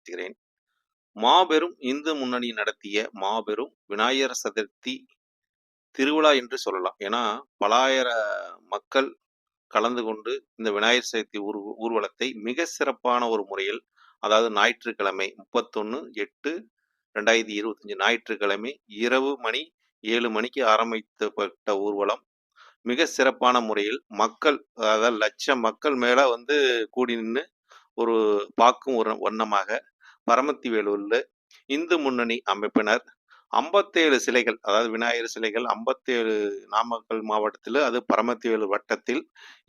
தெரிவிச்சுக்கிறேன். மாபெரும் இந்து முன்னணி நடத்திய மாபெரும் விநாயகர் சதுர்த்தி திருவிழா என்று சொல்லலாம். ஏன்னா, பலாயிர மக்கள் கலந்து கொண்டு இந்த விநாயகர் சதுர்த்தி ஊர்வலத்தை மிக சிறப்பான ஒரு முறையில், அதாவது ஞாயிற்றுக்கிழமை 31/8/2025 ஞாயிற்றுக்கிழமை இரவு மணி 7 மணிக்கு ஆரம்பிக்கப்பட்ட ஊர்வலம் மிக சிறப்பான முறையில் மக்கள், அதாவது லட்சம் மக்கள் மேல வந்து கூடி நின்னு ஒரு பார்க்கும் ஒரு வண்ணமாக பரமத்தி வேலூர்ல இந்து முன்னணி அமைப்பினர் 57 சிலைகள், அதாவது விநாயகர் சிலைகள் 57, நாமக்கல் மாவட்டத்தில், அது பரமத்தி வேலூர் வட்டத்தில்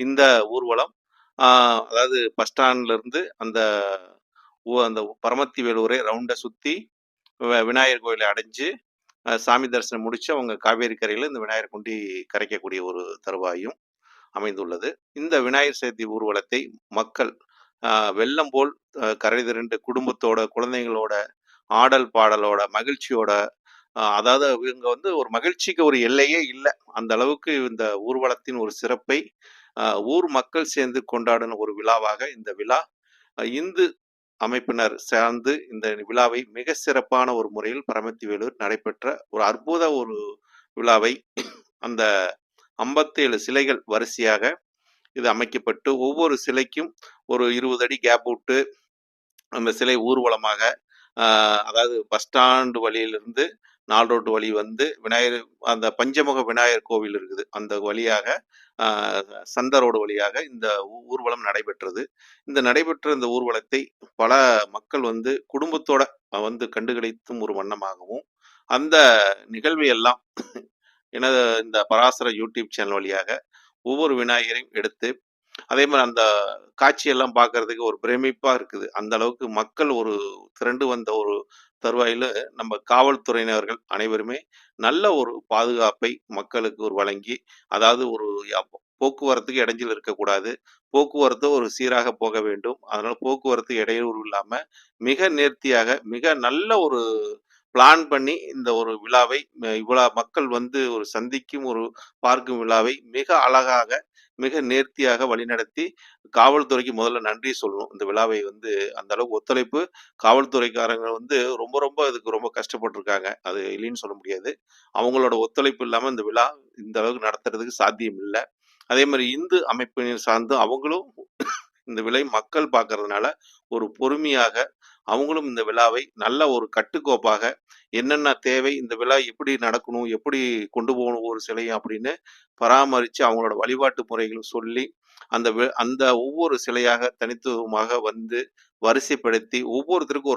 இந்த ஊர்வலம் அதாவது பஸ் ஸ்டாண்ட்ல இருந்து அந்த பரமத்தி வேலூரை ரவுண்டை சுற்றி விநாயகர் கோயிலை அடைஞ்சு சாமி தரிசனம் முடிச்சு அவங்க காவேரி கரையில் இந்த விநாயகர் கொண்டு கரைக்கக்கூடிய ஒரு தருவாயும் அமைந்துள்ளது. இந்த விநாயகர் சதுர்த்தி ஊர்வலத்தை மக்கள் வெள்ளம் போல் கரை திரண்டு குடும்பத்தோட, குழந்தைங்களோட, ஆடல் பாடலோட, மகிழ்ச்சியோட, அதாவது இவங்க வந்து ஒரு மகிழ்ச்சிக்கு ஒரு எல்லையே இல்லை. அந்த அளவுக்கு இந்த ஊர்வலத்தின் ஒரு சிறப்பை ஊர் மக்கள் சேர்ந்து கொண்டாடின ஒரு விழாவாக இந்த விழா, இந்து அமைப்பினர் சார்ந்து இந்த விழாவை மிக சிறப்பான ஒரு முறையில் பரமத்தி வேலூர் நடைபெற்ற ஒரு அற்புத ஒரு விழாவை அந்த 57 சிலைகள் வரிசையாக இது அமைக்கப்பட்டு ஒவ்வொரு சிலைக்கும் ஒரு 20 அடி கேப் விட்டு அந்த சிலை ஊர்வலமாக, அதாவது பஸ் ஸ்டாண்டு வழியிலிருந்து 4 ரோட்டு வழி வந்து விநாயகர், அந்த பஞ்சமுக விநாயகர் கோவில் இருக்குது, அந்த வழியாக சந்த ரோடு வழியாக இந்த ஊர்வலம் நடைபெற்றது. இந்த நடைபெற்ற இந்த ஊர்வலத்தை பல மக்கள் வந்து குடும்பத்தோட வந்து கண்டுகளித்தும் ஒரு வண்ணமாகவும் அந்த நிகழ்வை எல்லாம் எனது இந்த பராசர யூடியூப் சேனல் வழியாக ஒவ்வொரு விநாயகரையும் எடுத்து, அதே மாதிரி அந்த காட்சியெல்லாம் பார்க்கறதுக்கு ஒரு பிரமிப்பா இருக்குது. அந்த அளவுக்கு மக்கள் ஒரு திரண்டு வந்த ஒரு தருவாயில நம்ம காவல்துறையினர்கள் அனைவருமே நல்ல ஒரு பாதுகாப்பை மக்களுக்கு ஒரு வழங்கி, அதாவது ஒரு போக்குவரத்துக்கு இடைஞ்சல் இருக்கக்கூடாது, போக்குவரத்து ஒரு சீராக போக வேண்டும், அதனால போக்குவரத்து இடையூறு இல்லாம மிக நேர்த்தியாக மிக நல்ல ஒரு பிளான் பண்ணி இந்த ஒரு விழாவை இவ்வளவு மக்கள் வந்து ஒரு சந்திக்கும் ஒரு பார்க்கும் விழாவை மிக அழகாக மிக நேர்த்தியாக வழிநடத்தி காவல்துறைக்கு முதல்ல நன்றி சொல்லணும். இந்த விழாவை வந்து அந்த அளவுக்கு ஒத்துழைப்பு காவல்துறைக்காரங்க வந்து ரொம்ப ரொம்ப இதுக்கு ரொம்ப கஷ்டப்பட்டிருக்காங்க, அது இல்லைன்னு சொல்ல முடியாது. அவங்களோட ஒத்துழைப்பு இல்லாம இந்த விழா இந்த அளவுக்கு நடத்துறதுக்கு சாத்தியம் இல்லை. அதே மாதிரி இந்து அமைப்பினர் சார்ந்து அவங்களும் இந்த விலை மக்கள் பார்க்கறதுனால ஒரு பொறுமையாக அவங்களும் இந்த விழாவை நல்ல ஒரு கட்டுக்கோப்பாக என்னென்ன தேவை, இந்த விழா எப்படி நடக்கணும், எப்படி கொண்டு போகணும் ஒரு சிலையும் அப்படின்னு பராமரித்து அவங்களோட வழிபாட்டு முறைகளும் சொல்லி அந்த ஒவ்வொரு சிலையாக தனித்துவமாக வந்து வரிசைப்படுத்தி ஒவ்வொருத்தருக்கும்